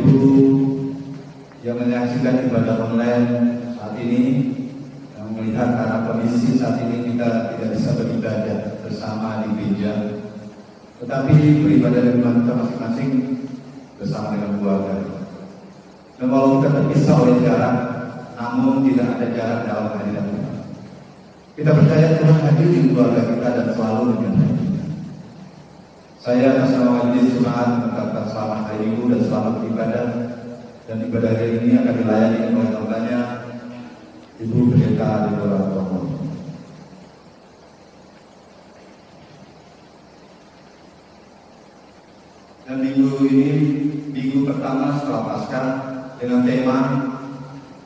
Ibu yang menyaksikan ibadah online saat ini, yang melihat karena kondisi saat ini kita tidak bisa beribadah bersama di gereja, tetapi beribadah di rumah kita masing-masing bersama dengan keluarga. Dan walau kita terpisah oleh jarak, namun tidak ada jarak dalam hadirat Tuhan. Kita percaya Tuhan hadir di keluarga kita dan selalu menyertai kita. Saya atas nama Majelis Jemaat mengucapkan selamat hari Minggu dan selamat beribadah. Dan ibadah hari ini akan dilayani oleh hambanya Ibu Pendeta Deborah Tomo. Dan minggu ini minggu pertama setelah Paskah dengan tema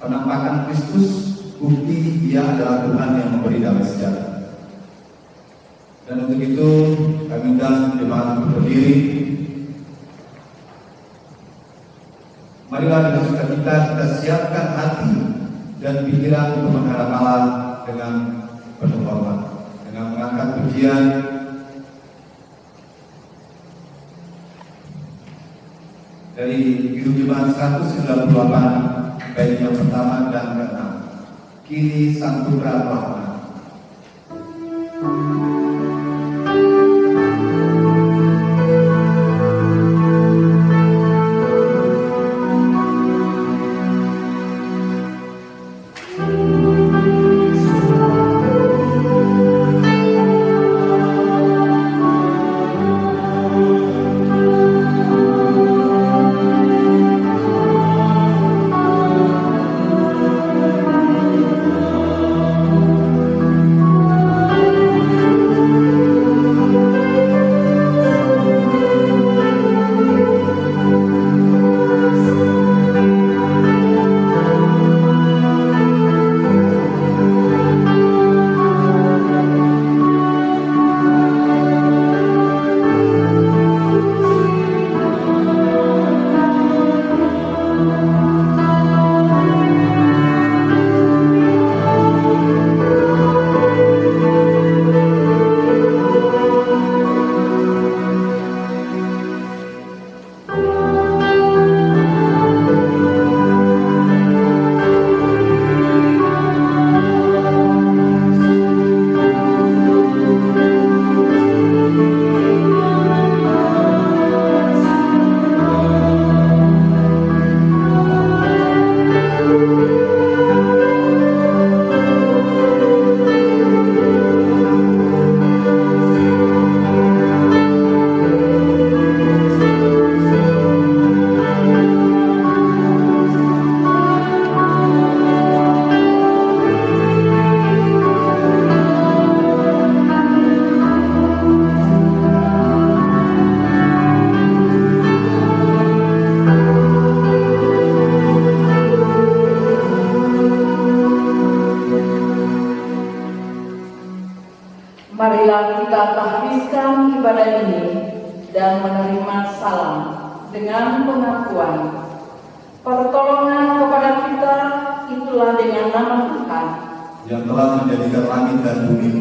penampakan Kristus, bukti Dia adalah Tuhan yang memberi damai sejahtera. Dan untuk itu kami undang jemaat untuk berdiri. Marilah dengan sukacita kita siapkan hati dan pikiran untuk menghadap Allah dengan penuh hormat, dengan mengangkat pujian dari Hidup Jemaat 198 bait yang pertama dan ke-6. Kini Sang Putra Rahman. Marilah kita tahbiskan ibadah ini dan menerima salam dengan pengakuan pertolongan kepada kita itulah dengan nama Tuhan yang telah menjadikan langit dan bumi,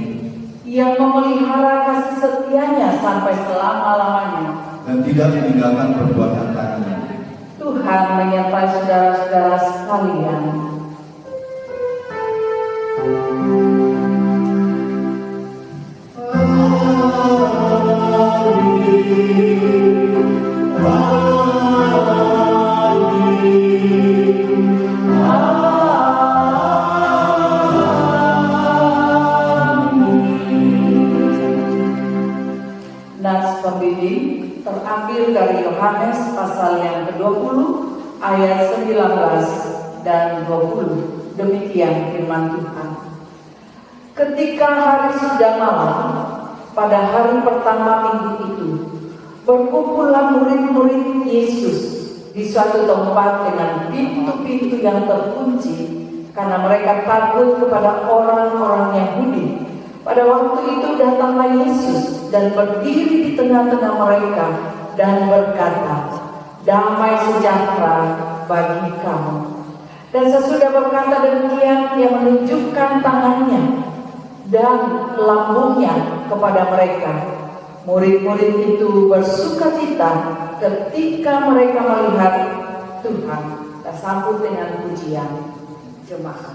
yang memelihara kasih setianya sampai selama-lamanya dan tidak meninggalkan perbuatan tangannya. Tuhan menyertai saudara-saudara sekalian. Nas pembimbing terambil dari Yohanes pasal yang ke-20 ayat 19 dan 20. Demikian firman Tuhan. Ketika hari sudah malam, pada hari pertama minggu itu, berkumpullah murid-murid Yesus di suatu tempat dengan pintu-pintu yang terkunci karena mereka takut kepada orang-orang Yahudi. Pada waktu itu datanglah Yesus dan berdiri di tengah-tengah mereka dan berkata, "Damai sejahtera bagi kamu." Dan sesudah berkata demikian, Dia menunjukkan tangannya dan lambungnya kepada mereka. Murid-murid itu bersukacita ketika mereka melihat Tuhan. Kita sambut dengan pujian jemaat.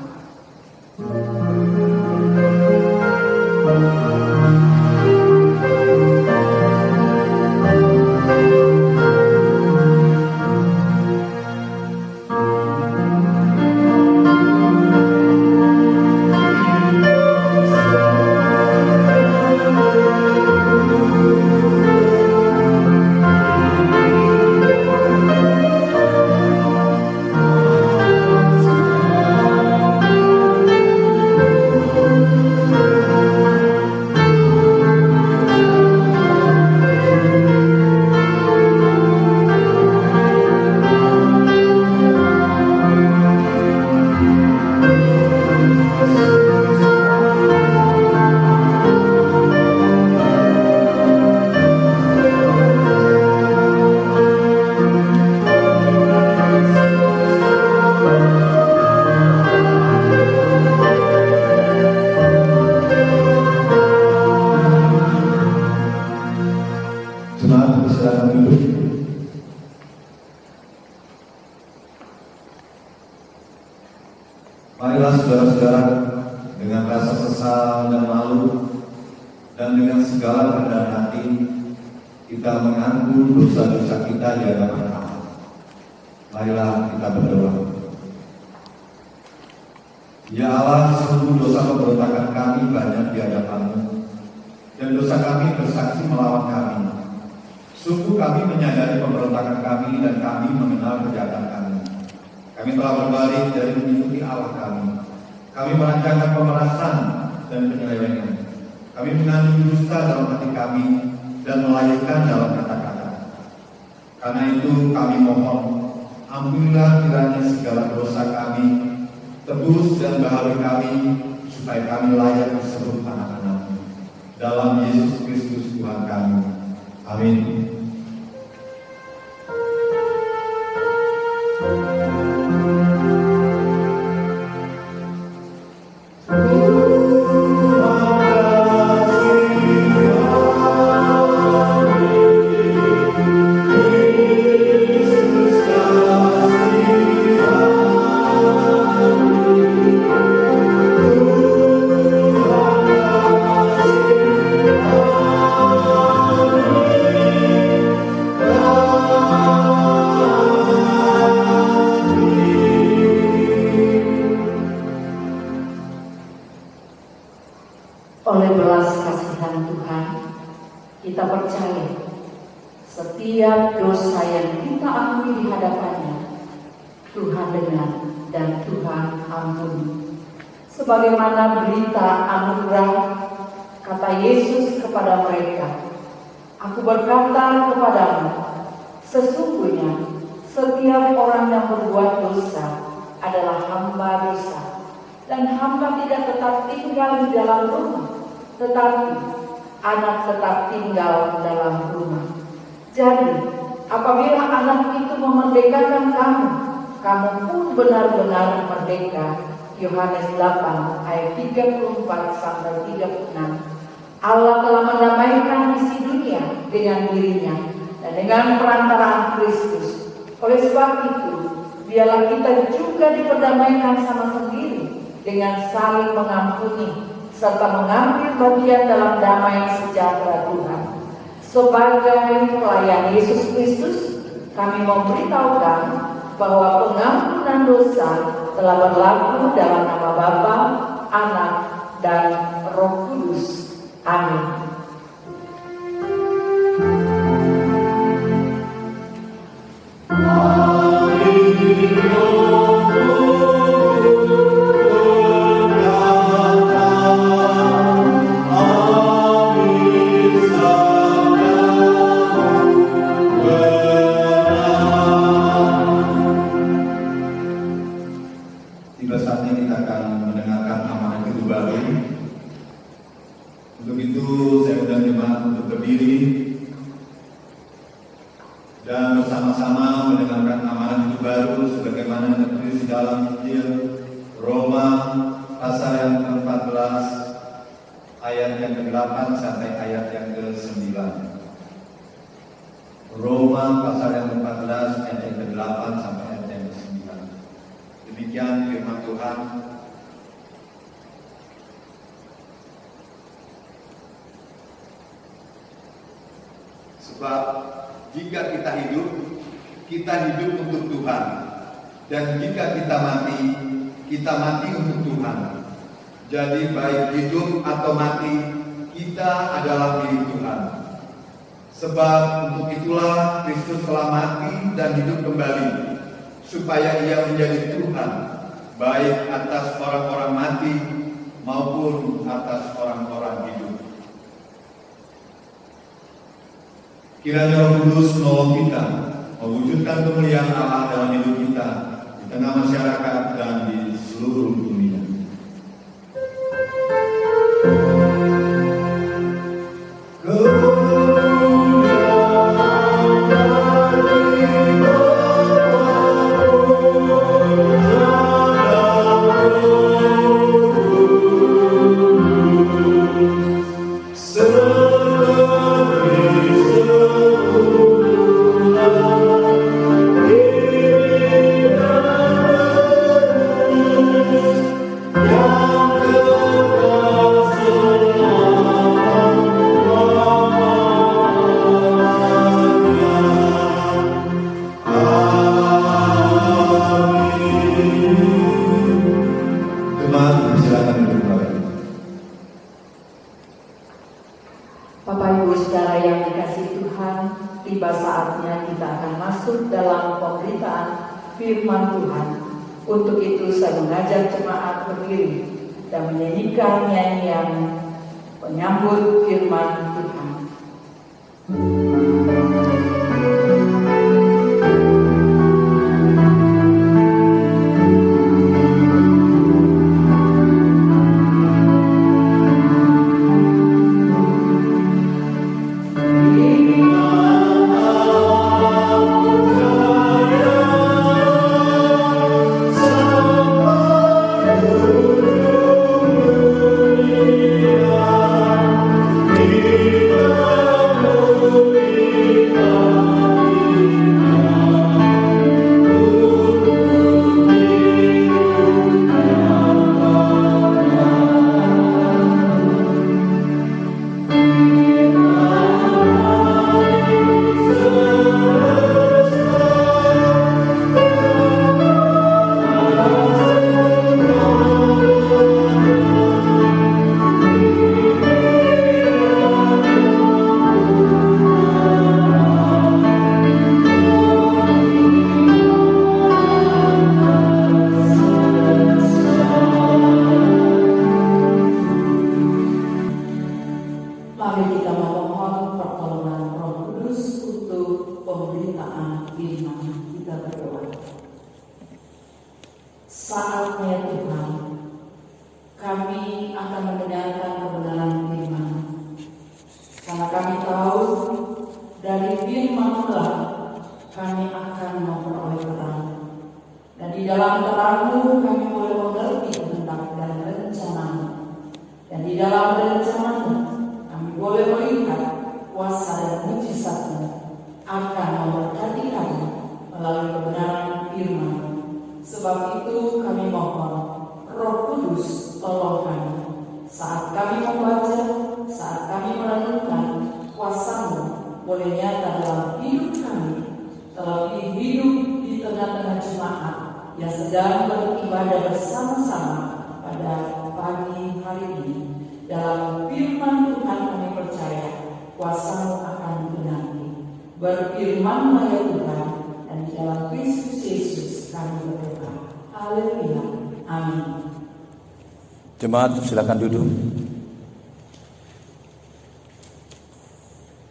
Marilah saudara-saudara, dengan rasa sesal dan malu dan dengan segala kerendahan hati kita mengaku dosa-dosa kita di hadapan Allah. Marilah kita berdoa. Ya Allah, sungguh dosa pemberontakan kami banyak di hadapan-Mu, dan dosa kami bersaksi melawan kami. Sungguh kami menyadari pemberontakan kami dan kami mengenal kejahatan kami. Kami telah berbalik dari mengikuti Allah kami. Kami merancangkan pemerasan dan penyelewengan. Kami mengandung dusta dalam hati kami dan melahirkan dalam kata-kata. Karena itu kami mohon, ampunilah kiranya segala dosa kami, tebus dan baharui kami, supaya kami layak disebut anak-anak-Mu. Dalam Yesus Kristus Tuhan kami. Amin. Oleh belas kasihan Tuhan, kita percaya setiap dosa yang kita ampuni di hadapannya, Tuhan dengar dan Tuhan ampuni. Sebagaimana berita anugerah kata Yesus kepada mereka, "Aku berkata kepadamu, sesungguhnya setiap orang yang berbuat dosa adalah hamba dosa, dan hamba tidak tetap tinggal di dalam rumah, tetapi anak tetap tinggal dalam rumah. Jadi, apabila anak itu memerdekakan kamu, kamu pun benar-benar merdeka." Yohanes 8 ayat 34-36. Allah telah mendamaikan isi dunia dengan dirinya dan dengan perantaraan Kristus. Oleh sebab itu, biarlah kita juga diperdamaikan sama sendiri dengan saling mengampuni serta mengambil bagian dalam damai sejahtera Tuhan. Sebagai pelayan Yesus Kristus, kami memberitahukan bahwa pengampunan dosa telah berlaku dalam nama Bapa, Anak, dan Roh Kudus. Amin. Tiba saatnya kita akan mendengarkan amanat hidup baru. Untuk itu saya undang jemaat untuk berdiri dan bersama-sama mendengarkan amanat hidup baru sebagaimana tertulis di dalam Injil Roma pasal yang ke-14 ayat yang ke-8 sampai ayat yang ke-9. Roma pasal yang ke-14 ayat yang ke-8 sampai ayat Tuhan. Sebab jika kita hidup untuk Tuhan. Dan jika kita mati untuk Tuhan. Jadi baik hidup atau mati, kita adalah milik Tuhan. Sebab untuk itulah Kristus telah mati dan hidup kembali, supaya Ia menjadi Tuhan, baik atas orang-orang mati maupun atas orang-orang hidup. Kiranya Roh Kudus menolong kita mewujudkan kemuliaan Allah dalam hidup kita di tengah masyarakat dan di seluruh dunia. Bapak Ibu Saudara yang dikasihi Tuhan, tiba saatnya kita akan masuk dalam pemberitaan firman Tuhan. Untuk itu saya mengajak jemaat berdiri dan menyanyikan nyanyian penyambut firman Tuhan. Saatnya Tuhan, kami akan mendengarkan kebenaran firman. Karena kami tahu dari firman-Mu kami akan memperoleh terang. Dan di dalam terang-Mu kami boleh mengerti kehendak dan rencana-Mu. Dan di dalam rencana-Mu kami boleh melihat kuasa dan mujizat-Mu akan memberkati kami melalui kebenaran firman-Mu. Sebab itu kami mohon Roh Kudus tolong kami saat kami membaca, saat kami merenungkan, kuasa-Mu boleh nyata dalam hidup kami, terlebih hidup di tengah-tengah jemaat yang sedang beribadah bersama-sama pada pagi hari ini. Dalam firman Tuhan kami percaya kuasa-Mu akan menanti. Berfirman-Lah ya Tuhan, dan di dalam Kristus Yesus kami berdoa. Haleluya. Amin. Jemaat silakan duduk.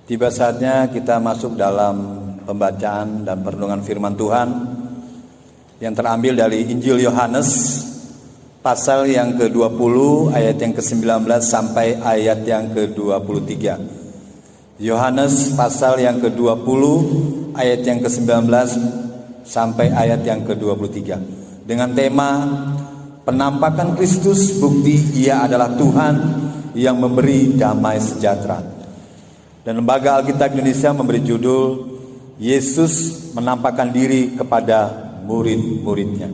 Tiba saatnya kita masuk dalam pembacaan dan perenungan firman Tuhan yang terambil dari Injil Yohanes pasal yang ke-20 ayat yang ke-19 sampai ayat yang ke-23. Yohanes pasal yang ke-20 ayat yang ke-19 sampai ayat yang ke-23 dengan tema penampakan Kristus, bukti Ia adalah Tuhan yang memberi damai sejahtera. Dan Lembaga Alkitab Indonesia memberi judul Yesus menampakkan diri kepada murid-muridnya.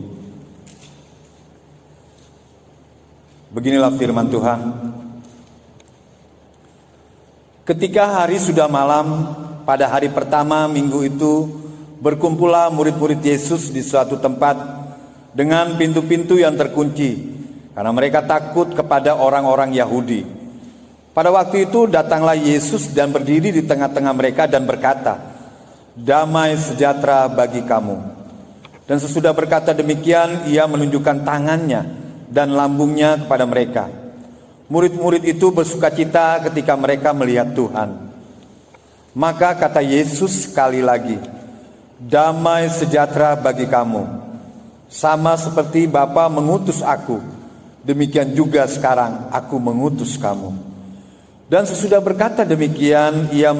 Beginilah firman Tuhan. Ketika hari sudah malam, pada hari pertama minggu itu, berkumpullah murid-murid Yesus di suatu tempat dengan pintu-pintu yang terkunci, karena mereka takut kepada orang-orang Yahudi. Pada waktu itu datanglah Yesus dan berdiri di tengah-tengah mereka dan berkata, "Damai sejahtera bagi kamu." Dan sesudah berkata demikian, ia menunjukkan tangannya dan lambungnya kepada mereka. Murid-murid itu bersukacita ketika mereka melihat Tuhan. Maka kata Yesus sekali lagi, "Damai sejahtera bagi kamu. Sama seperti Bapa mengutus aku, demikian juga sekarang aku mengutus kamu." Dan sesudah berkata demikian, ia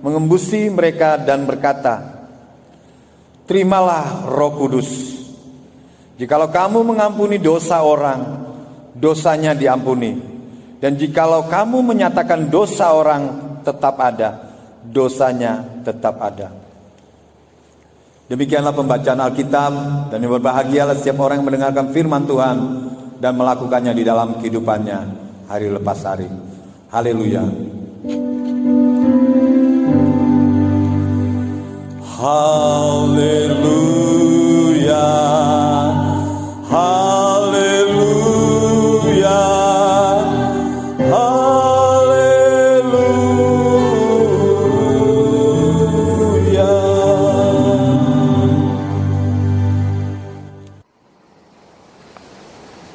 mengembusi mereka dan berkata, "Terimalah Roh Kudus. Jikalau kamu mengampuni dosa orang, dosanya diampuni. Dan jikalau kamu menyatakan dosa orang tetap ada, dosanya tetap ada." Demikianlah pembacaan Alkitab, dan yang berbahagialah setiap orang yang mendengarkan firman Tuhan dan melakukannya di dalam kehidupannya hari lepas hari. Haleluya. Haleluya. Haleluya. Haleluya.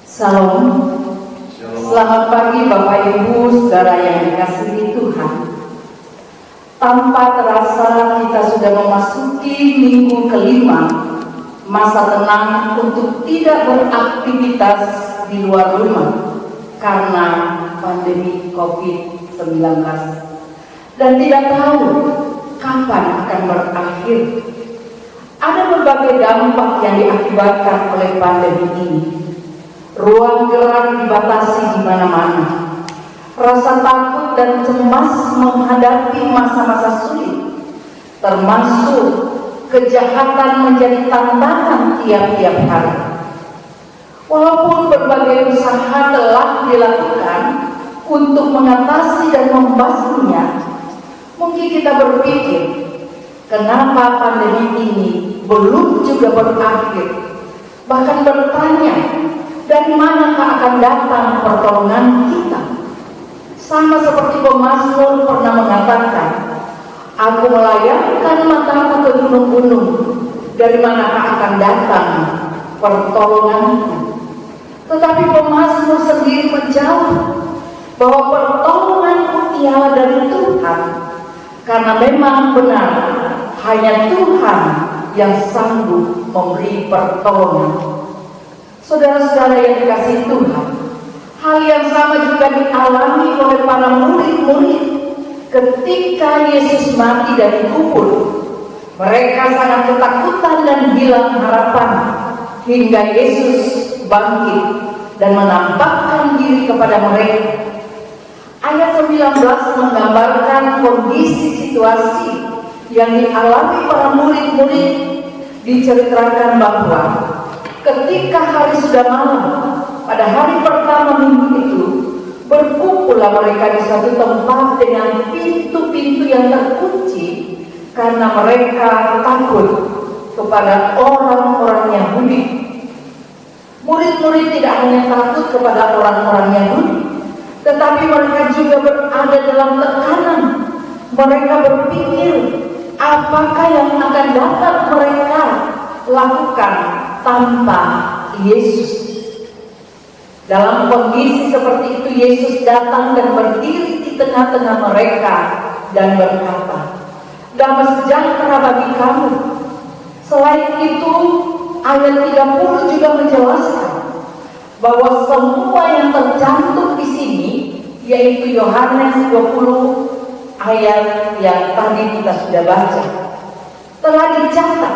Salam. Selamat pagi Bapak Ibu saudara yang dikasihi Tuhan. Tanpa terasa kita sudah memasuki minggu kelima, masa tenang untuk tidak beraktivitas di luar rumah karena pandemi COVID-19, dan tidak tahu kapan akan berakhir. Ada berbagai dampak yang diakibatkan oleh pandemi ini. Ruang gerak dibatasi di mana-mana. Rasa takut dan cemas menghadapi masa-masa sulit, termasuk kejahatan menjadi tantangan tiap-tiap hari. Walaupun berbagai usaha telah dilakukan untuk mengatasi dan membasminya, mungkin kita berpikir, kenapa pandemi ini belum juga berakhir? Bahkan bertanya, dari manakah akan datang pertolongan kita? Sama seperti pemazmur pernah mengatakan, "Aku melayangkan mataku ke gunung-gunung, dari manakah akan datang pertolonganku?" Tetapi pemazmur sendiri menjawab bahwa pertolonganku ialah dari Tuhan, karena memang benar hanya Tuhan yang sanggup memberi pertolongan. Saudara-saudara yang dikasihi Tuhan, hal yang sama juga dialami oleh para murid-murid ketika Yesus mati dan dikubur. Mereka sangat ketakutan dan hilang harapan hingga Yesus bangkit dan menampakkan diri kepada mereka. Ayat 19 menggambarkan kondisi situasi yang dialami para murid-murid. Diceritakan bahwa ketika hari sudah malam, pada hari pertama minggu itu, berkumpullah mereka di satu tempat dengan pintu-pintu yang terkunci karena mereka takut kepada orang-orang Yahudi. Murid-murid tidak hanya takut kepada orang-orang Yahudi, tetapi mereka juga berada dalam tekanan. Mereka berpikir, apakah yang akan dapat mereka lakukan tanpa Yesus? Dalam kondisi seperti itu, Yesus datang dan berdiri di tengah-tengah mereka dan berkata, "Damai sejahtera bagi kamu." Selain itu, ayat 30 juga menjelaskan bahwa semua yang tercantum di sini, yaitu Yohanes 20 ayat yang tadi kita sudah baca, telah dicatat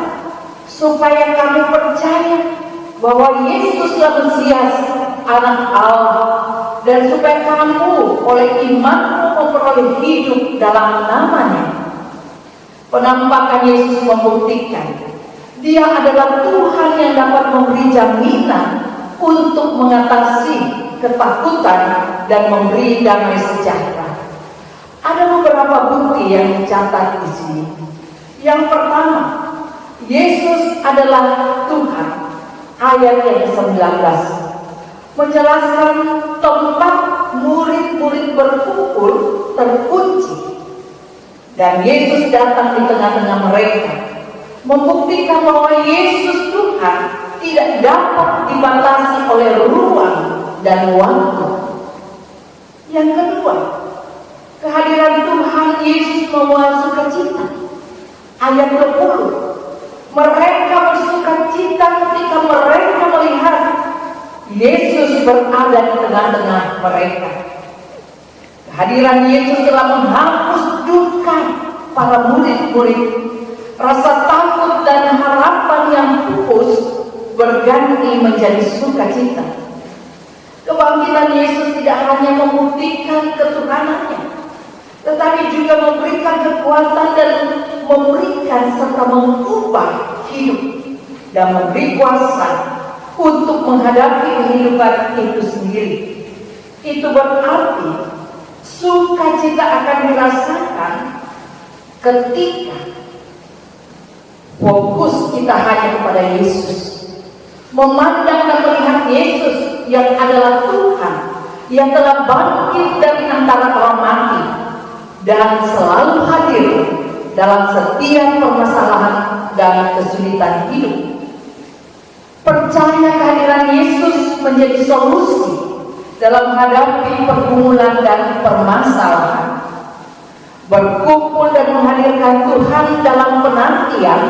supaya kami percaya bahwa Yesuslah Mesias, Anak Allah, dan supaya kamu oleh imanmu memperoleh hidup dalam namanya. Penampakan Yesus membuktikan Dia adalah Tuhan yang dapat memberi jaminan untuk mengatasi ketakutan dan memberi damai sejahtera. Ada beberapa bukti yang dicatat di sini. Yang pertama, Yesus adalah Tuhan. Ayat yang ke-19 menjelaskan tempat murid-murid berkumpul terkunci. Dan Yesus datang di tengah-tengah mereka, membuktikan bahwa Yesus Tuhan tidak dapat dibatasi oleh ruang dan waktu. Yang kedua, kehadiran Tuhan Yesus membawa sukacita. Ayat 20, mereka bersukacita ketika mereka melihat Yesus berada di tengah-tengah mereka. Kehadiran Yesus telah menghapus duka para murid-murid. Rasa takut dan harapan yang pupus berganti menjadi sukacita. Kebangkitan Yesus tidak hanya membuktikan ketuhanannya, tetapi juga memberikan kekuatan dan memberikan serta mengubah hidup dan memberi kuasa untuk menghadapi kehidupan itu sendiri. Itu berarti sukacita akan dirasakan ketika fokus kita hanya kepada Yesus, memandang dan melihat Yesus yang adalah Tuhan, yang telah bangkit dari antara orang mati dan selalu hadir dalam setiap permasalahan dan kesulitan hidup. Percaya kehadiran Yesus menjadi solusi dalam menghadapi pergumulan dan permasalahan. Berkumpul dan menghadirkan Tuhan dalam penantian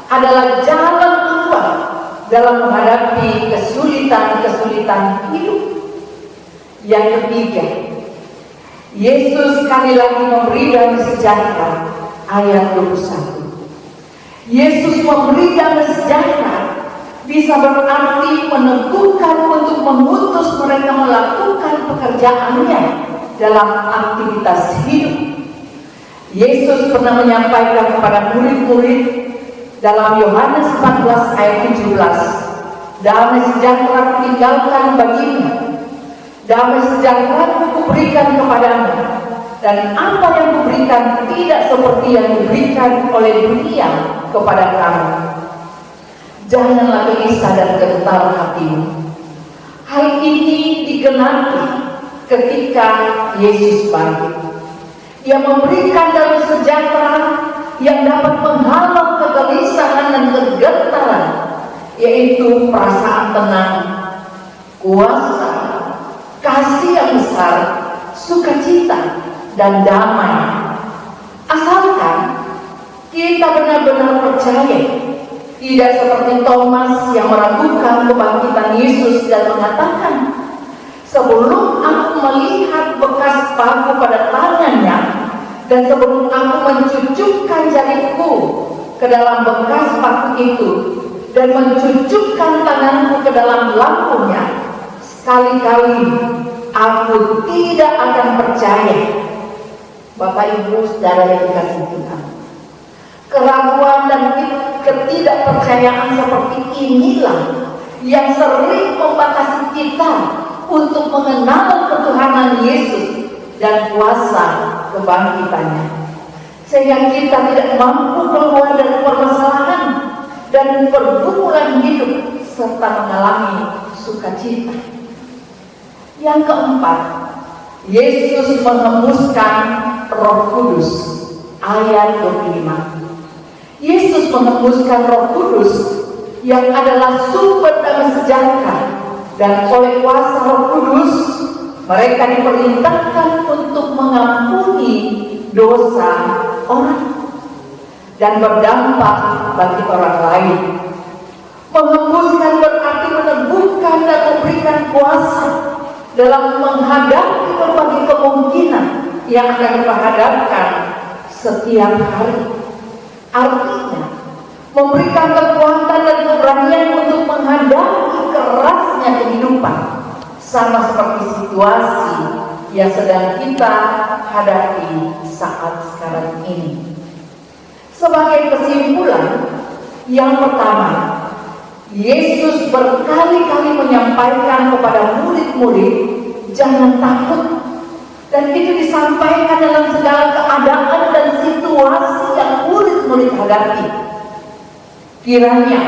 adalah jalan keluar dalam menghadapi kesulitan-kesulitan hidup. Yang ketiga, Yesus sekali lagi memberi damai sejahtera. Ayat 21, Yesus memberi damai sejahtera bisa berarti meneguhkan untuk mengutus mereka melakukan pekerjaannya dalam aktivitas hidup. Yesus pernah menyampaikan kepada murid-murid dalam Yohanes 14 ayat 17, damai sejahtera kutinggalkan bagimu, damai sejahtera kuberikan kepadamu, dan apa yang kuberikan tidak seperti yang diberikan oleh dunia kepada kamu. Janganlah gelisah dan gentar hatimu. Hal ini digenapi ketika Yesus bangkit. Ia memberikan damai sejahtera yang dapat menghalau kegelisahan dan kegetaran, yaitu perasaan tenang, kuasa, kasih yang besar, sukacita, dan damai. Asalkan kita benar-benar percaya, tidak seperti Thomas yang meragukan kebangkitan Yesus dan mengatakan, sebelum aku melihat bekas paku pada tangannya, dan sebelum aku mencucukkan jariku ke dalam bekas paku itu, dan mencucukkan tanganku ke dalam lambungnya, sekali-kali aku tidak akan percaya. Bapak Ibu Saudara yang dikasihi Tuhan, keraguan dan ketidakpercayaan seperti inilah yang sering membatasi kita untuk mengenal ketuhanan Yesus dan kuasa kebangkitannya, sehingga kita tidak mampu keluar dari permasalahan dan pergumulan hidup serta mengalami sukacita. Yang keempat, Yesus menghembuskan Roh Kudus. Ayat 25, Yesus menghembuskan Roh Kudus yang adalah sumber damai sejahtera, dan oleh kuasa Roh Kudus mereka diperintahkan untuk mengampuni dosa orang dan berdampak bagi orang lain. Menghembuskan berarti meneguhkan dan memberikan kuasa dalam menghadapi berbagai kemungkinan yang akan diperhadapkan setiap hari. Artinya memberikan kekuatan dan keberanian untuk menghadapi kerasnya kehidupan, sama seperti situasi yang sedang kita hadapi saat sekarang ini. Sebagai kesimpulan, yang pertama, Yesus berkali-kali menyampaikan kepada murid-murid, jangan takut. Dan itu disampaikan dalam segala keadaan dan situasi yang murid-murid hadapi. Kiranya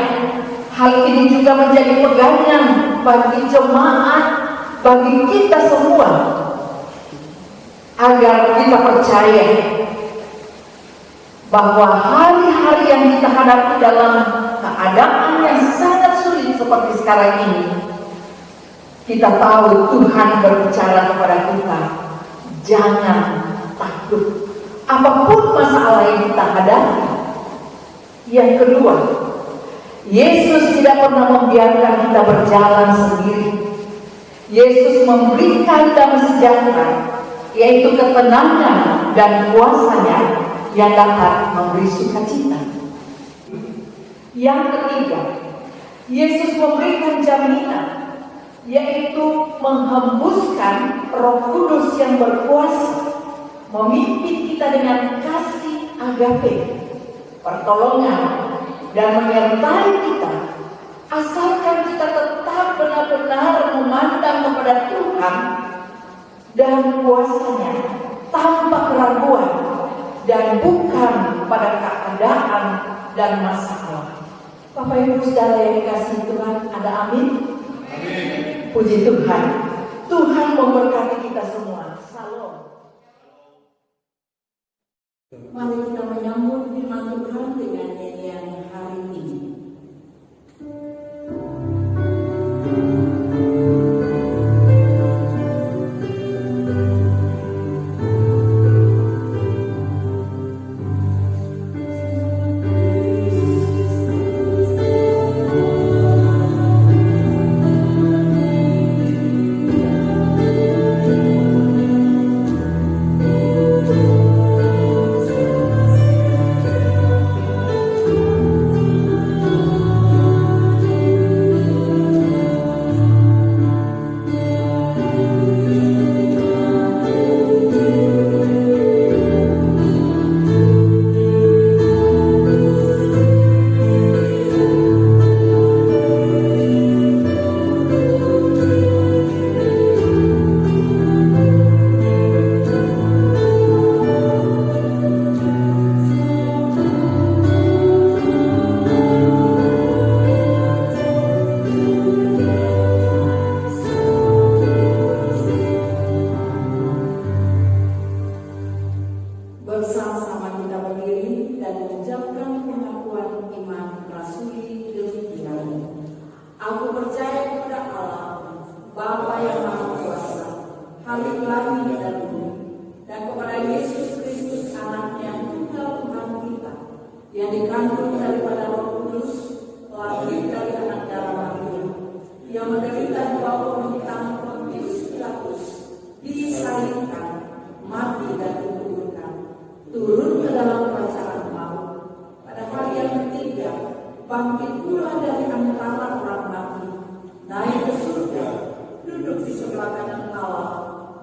hal ini juga menjadi pegangan bagi jemaat, bagi kita semua, agar kita percaya bahwa hari-hari yang kita hadapi dalam keadaan yang sangat sulit seperti sekarang ini, kita tahu Tuhan berbicara kepada kita, jangan takut apapun masalah yang kita hadapi. Yang kedua, Yesus tidak pernah membiarkan kita berjalan sendiri. Yesus memberikan damai sejahtera, yaitu ketenangan dan kuasa-Nya yang dapat memberi sukacita. Yang ketiga, Yesus memberikan jaminan, yaitu menghembuskan Roh Kudus yang berkuasa, memimpin kita dengan kasih agape, pertolongan, dan menyertai kita, asalkan kita tetap benar-benar memandang kepada Tuhan dan kuasa-Nya tanpa keraguan, dan bukan pada keadaan dan masalah. Bapak Ibu Saudara yang dikasihi Tuhan, ada amin? Amin. Puji Tuhan. Tuhan memberkati kita semua. Salam. Mari kita menyambut firman Tuhan dengan nyanyian hari ini. Bersama-sama kita berdiri dan mengucapkan pengakuan iman rasuli demikian. Aku percaya kepada Allah, Bapa yang Maha Kuasa, Khalik langit dan bumi, dan kepada Yesus Kristus Anaknya tunggal Tuhan kita, yang dikandung daripada Roh Kudus, lahir dari anak darah Maria, yang menderita di bawah pemerintahan Pontius Pilatus, disalibkan, mati dan dikuburkan, turun ke dalam kerajaan maut, pada hari yang ketiga bangkit pula dari antara orang mati, naik ke surga, duduk di sebelah kanan Allah,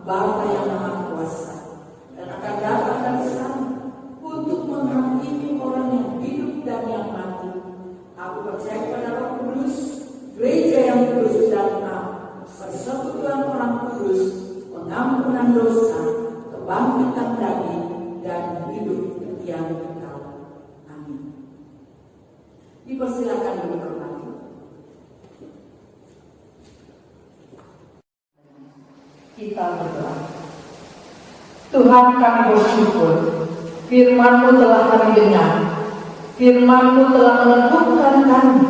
Bapa yang Maha Kuasa, dan akan datang dari sana untuk menghakimi orang yang hidup dan yang mati. Aku percaya kepada Roh Kudus, gereja yang kudus dan benar, persekutuan orang kudus, pengampunan dosa, kebangkitan daging, dan hidup yang kekal. Amin. Dipersilakan duduk kembali. Kita berdoa. Tuhan, kami bersyukur, firman-Mu telah kami dengar, firman-Mu telah meneguhkan kami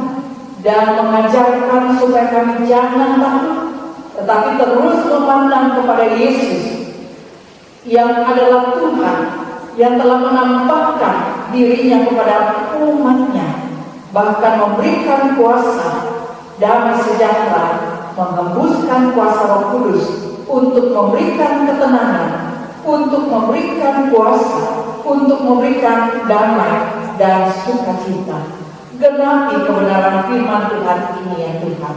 dan mengajarkan supaya kami jangan takut, tetapi terus memandang kepada Yesus yang adalah Tuhan, yang telah menampakkan dirinya kepada umat-Nya, bahkan memberikan kuasa, damai sejahtera, menghembuskan kuasa Roh Kudus untuk memberikan ketenangan, untuk memberikan kuasa, untuk memberikan damai dan sukacita. Genapi kebenaran firman Tuhan ini ya Tuhan.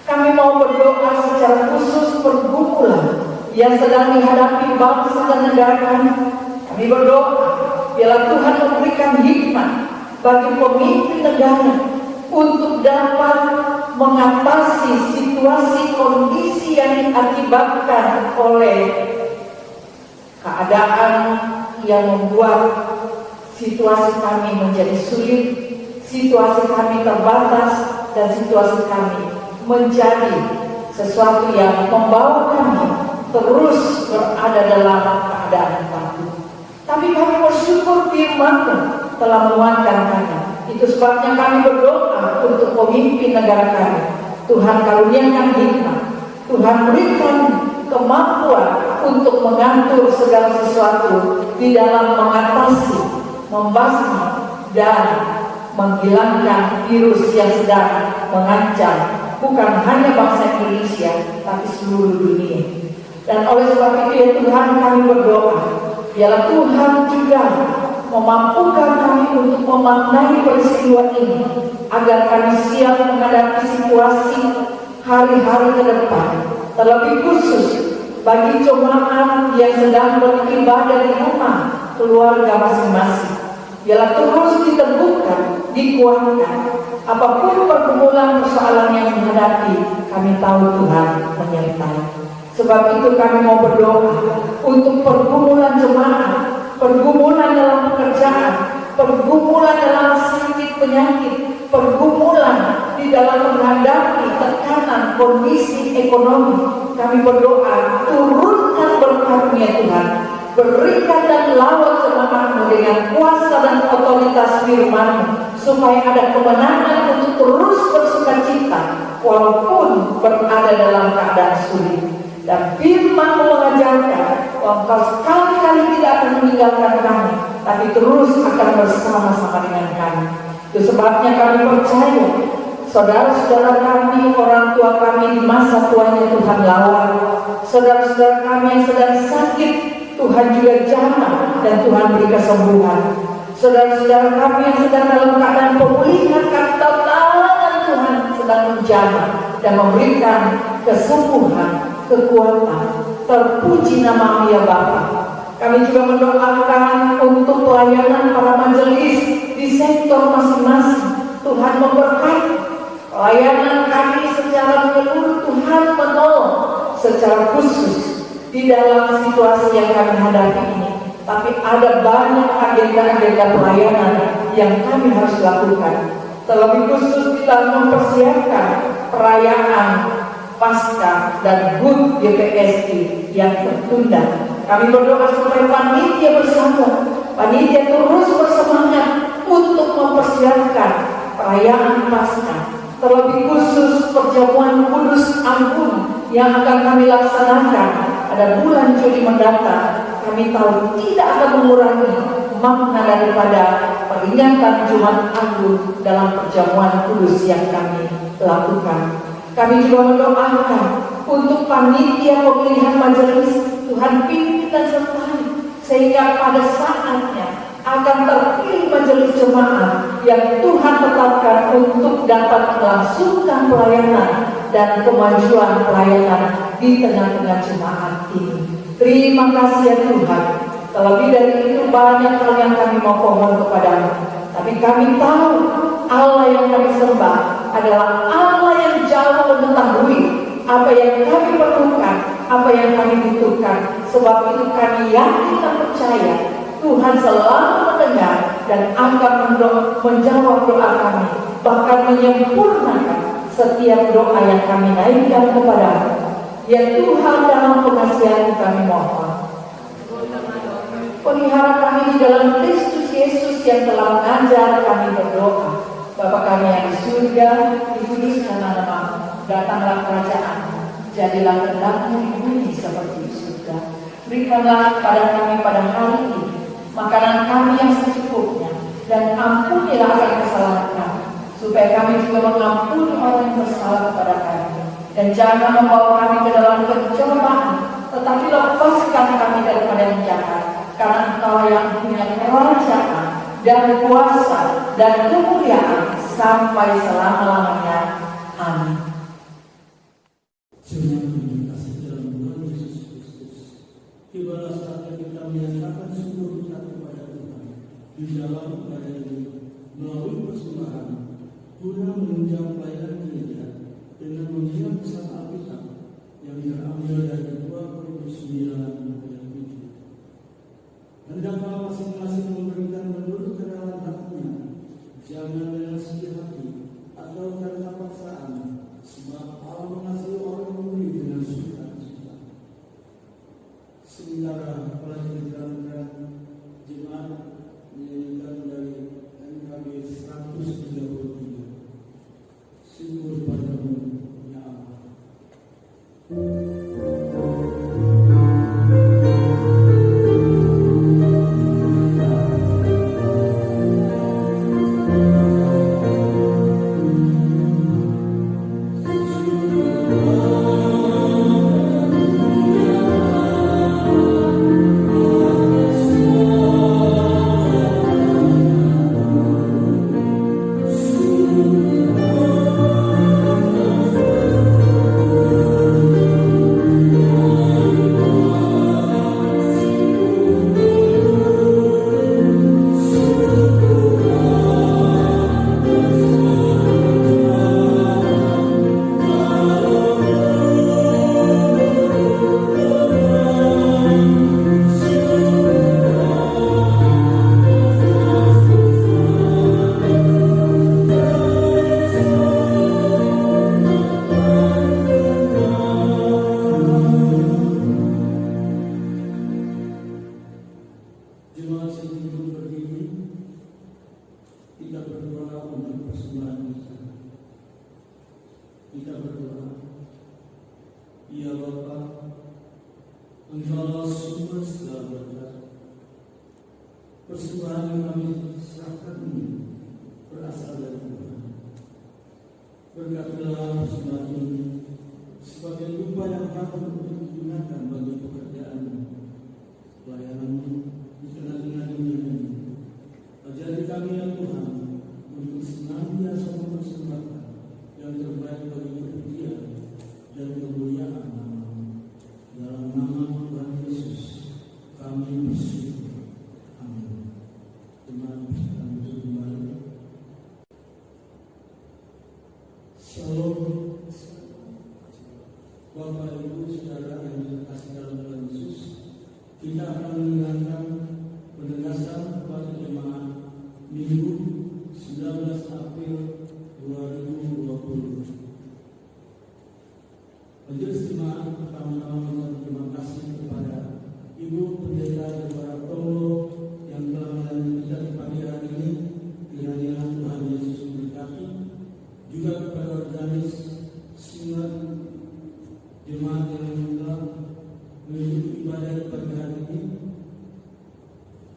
Kami mau berdoa secara khusus pergumulan yang sedang dihadapi bangsa dan negara kami. Kami berdoa biarlah Tuhan memberikan hikmat bagi pemimpin negara, untuk dapat mengatasi situasi kondisi yang diakibatkan oleh keadaan yang membuat situasi kami menjadi sulit, situasi kami terbatas, dan situasi kami menjadi sesuatu yang membawa kami terus berada dalam keadaan takut. Tapi kami bersyukur firman-Mu telah menguatkan kami. Itu sebabnya kami berdoa untuk pemimpin negara kami. Tuhan karuniakan hikmat, Tuhan berikan kemampuan untuk mengatur segala sesuatu di dalam mengatasi, membasmi, dan menghilangkan virus yang sedang mengancam bukan hanya bangsa Indonesia, tapi seluruh dunia. Dan oleh sebab itu ya Tuhan, kami berdoa, biarlah Tuhan juga memampukan kami untuk memaknai peristiwa ini, agar kami siap menghadapi situasi hari-hari ke depan, terlebih khusus bagi jemaat yang sedang beribadah di rumah keluarga masing-masing. Biarlah terus diteguhkan, dikuatkan. Apapun pergumulan persoalan yang menghadapi, kami tahu Tuhan menyertai. Sebab itu kami mau berdoa untuk pergumulan jemaat, pergumulan dalam pekerjaan, pergumulan dalam sakit penyakit, pergumulan di dalam menghadapi tekanan kondisi ekonomi. Kami berdoa, turunkan berkat-Nya Tuhan, berikan dan lawat jemaat-Mu dengan kuasa dan otoritas firman-Mu, supaya ada kemenangan untuk terus bersukacita walaupun berada dalam keadaan sulit. Dan firman-Mu mengajarkan bahwa Engkau sekali-kali tidak akan meninggalkan kami, tapi terus akan bersama-sama dengan kami. Itu sebabnya kami percaya saudara-saudara kami, orang tua kami di masa tuanya Tuhan lawan, saudara-saudara kami yang sedang sakit, Tuhan juga jamah dan Tuhan beri kesembuhan. Saudara-saudara kami yang sedang dalam keadaan pemulihan, kami tahu tangan Tuhan sedang menjamah dan memberikan kesembuhan, kekuatan. Terpuji nama-Mu ya Bapa. Kami juga mendoakan untuk pelayanan para majelis di sektor masing-masing. Tuhan memberkati pelayanan kami secara menyeluruh. Tuhan menolong secara khusus di dalam situasi yang kami hadapi ini. Tapi ada banyak agenda-agenda pelayanan yang kami harus lakukan. Terlebih khusus kita mempersiapkan perayaan Paskah dan HUT GPSI yang tertunda. Kami berdoa supaya panitia bersama, panitia terus bersemangat untuk mempersiapkan perayaan Paskah. Terlebih khusus perjamuan kudus ampun yang akan kami laksanakan pada bulan Juli mendatang. Kami tahu tidak akan mengurangi makna daripada peringatan Jumat Agung dalam perjamuan kudus yang kami lakukan. Kami juga mendoakan untuk panitia pemilihan majelis, Tuhan pimpin dan sertai, sehingga pada saatnya akan terpilih majelis jemaat yang Tuhan tetapkan untuk dapat melangsungkan pelayanan dan kemajuan pelayanan di tengah-tengah jemaat ini. Terima kasih ya Tuhan. Terlebih dari itu banyak hal yang kami mau mohon kepada-Mu. Tapi kami tahu Allah yang kami sembah adalah Allah yang jauh mengetahui apa yang kami perlukan, apa yang kami butuhkan. Sebab itu kami yakin dan percaya Tuhan selalu mendengar dan akan menjawab doa kami, bahkan menyempurnakan setiap doa yang kami naikkan kepada-Mu. Ya Tuhan, dalam pengasihan kami mohon, pelihara kami di dalam Kristus Yesus yang telah mengajar kami berdoa. Bapa kami yang di surga, dikuduskan nama-Mu, datanglah kerajaan-Mu, jadilah kehendak-Mu di bumi seperti di surga. Berikanlah kepada kami pada hari ini makanan kami yang secukupnya, dan ampunilah akan kesalahan kami, supaya kami juga mengampuni orang yang bersalah kepada kami. Dan jangan membawa kami ke dalam pencobaan, tetapi lepaskan kami daripada yang jahat, karena Engkau yang punya kerajaan dan kuasa dan kemuliaan sampai selama-lamanya. Amin. Terima kasih dalam Tuhan Yesus Kristus. Tibalah saatnya kita menyatakan syukur kita kepada Tuhan di dalam perayaan ini melalui persembahan guna yang terambil dari 29 ayat 7. Hendaklah masing-masing memberikan menurut kenalan haknya, jangan dengan sedih hati atau karena paksaan, sebab Allah mengasihi orang yang memberi dengan suka-suka. Sementara pelajaran jemaat menyanyikan dari NKB 133, syukur padamu ya Allah. Jemaat sebelum berdiri, kita berdoa untuk persembahan kita. Kita berdoa, ya Bapa, Engkaulah sumber segala berkat. Persembahan yang kami serahkan ini berasal dari Tuhan. Berkatilah persembahan ini sebagai upaya yang patut untuk digunakan bagi pekerjaan pelayanan-Mu di tengah-tengah dunia ini. Ajari kami ya Tuhan untuk senantiasa mempersembahkan yang terbaik bagi kepujian dan kemuliaan nama-Mu. Dalam nama Tuhan Yesus kami bersyukur. Amin. Jemaat kami kembali. Shalom. Bapak Ibu Saudara yang dikasihi dalam Tuhan Yesus, kita akan mendengarkan penegasan kepada jemaat Minggu 19 April 2020. Majelis jemaat pertama-tama berterima kasih kepada Ibu Pendeta Deborah Tonglo yang telah melayani kita di pagi hari ini. Kiranya Tuhan Yesus memberkati. Juga kepada organis Singat jemaat yang telah mengikuti ibadah di pagi hari ini,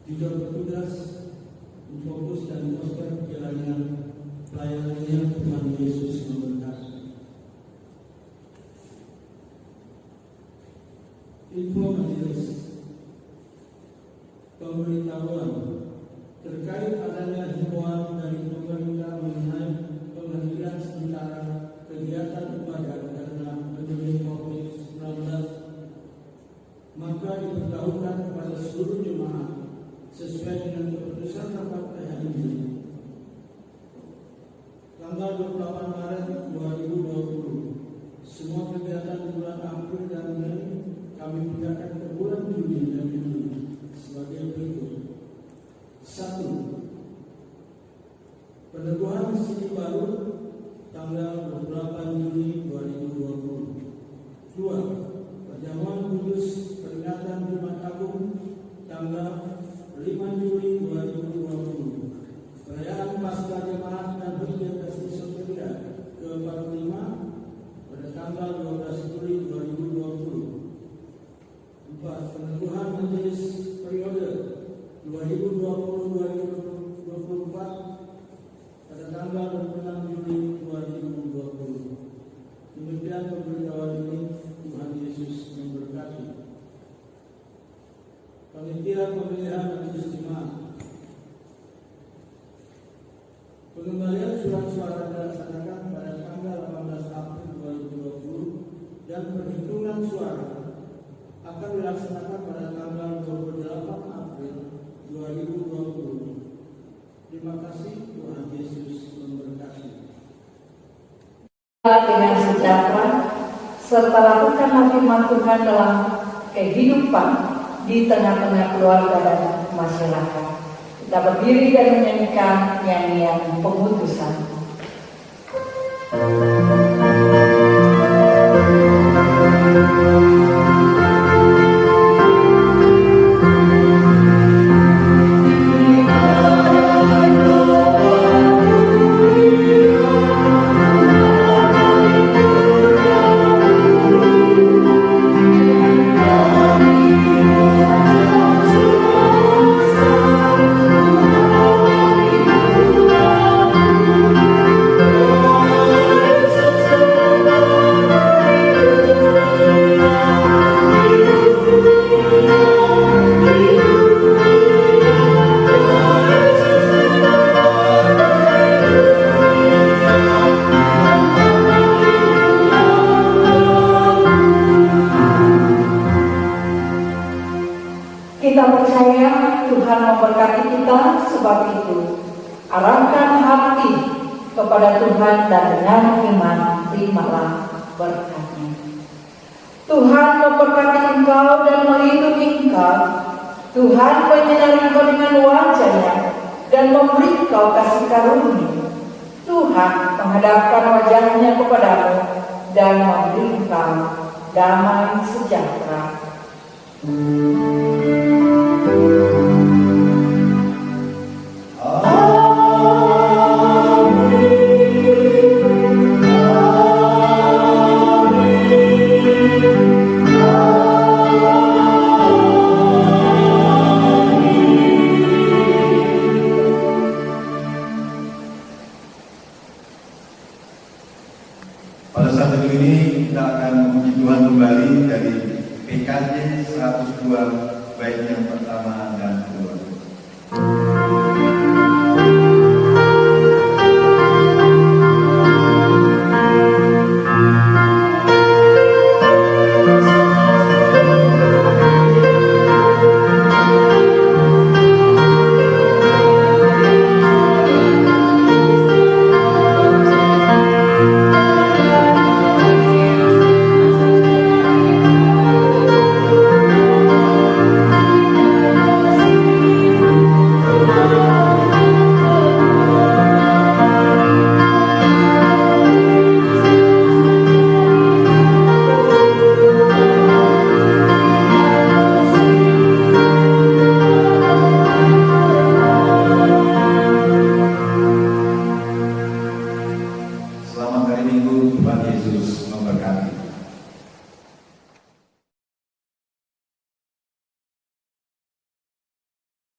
juga bertugas fokus dan fokus kiranya pelayanannya Tuhan Yesus memberkati. Info majelis pemberitahuan terkait adanya himbauan dari pemerintah mengenai penghentian sementara kegiatan ibadah karena pandemi COVID-19, maka diberitahukan kepada seluruh jemaat sesuai dengan keputusan rapat PHMI tanggal 28 Maret 2020. Semua kegiatan di bulan April dan Mei kami pindahkan ke bulan Juni dan Juli sebagai berikut. 1. Peneguhan Sini Baru tanggal 28 Juni 2020. 2. Perjamuan kudus peringatan Jumat Agung tanggal 5 Juli 2020. Perayaan Paskah Jemaat dan Hujjah Kasih Setia ke-45 pada tanggal 12 Juli 2020. 4. Peneguhan Majelis periode 2020-2024 pada tanggal 26 Juli 2020. Demikian pemberitahuan ini. Tuhan Yesus memberkati. Panitia pemilihan majelis jemaat. Pengembalian surat suara dilaksanakan pada tanggal 18 April 2020 dan perhitungan suara akan dilaksanakan pada tanggal 28 April 2020. Terima kasih. Tuhan Yesus memberkati. Dengan sejahtera serta lakukanlah firman Tuhan dalam kehidupan di tengah-tengah keluarga dan masyarakat. Kita berdiri dan menyanyikan nyanyian pengutusan. Kita percaya Tuhan memberkati kita, sebab itu arahkan hati kepada Tuhan dan dengan iman terimalah berkat-Nya. Tuhan memberkati engkau dan melindungi engkau. Tuhan menyinari engkau dengan wajah-Nya dan memberi engkau kasih karunia. Tuhan menghadapkan wajah-Nya kepadamu dan memberi engkau damai sejahtera. Pada saat ini kita akan memuji Tuhan kembali dari PKJ 102 bait yang pertama dan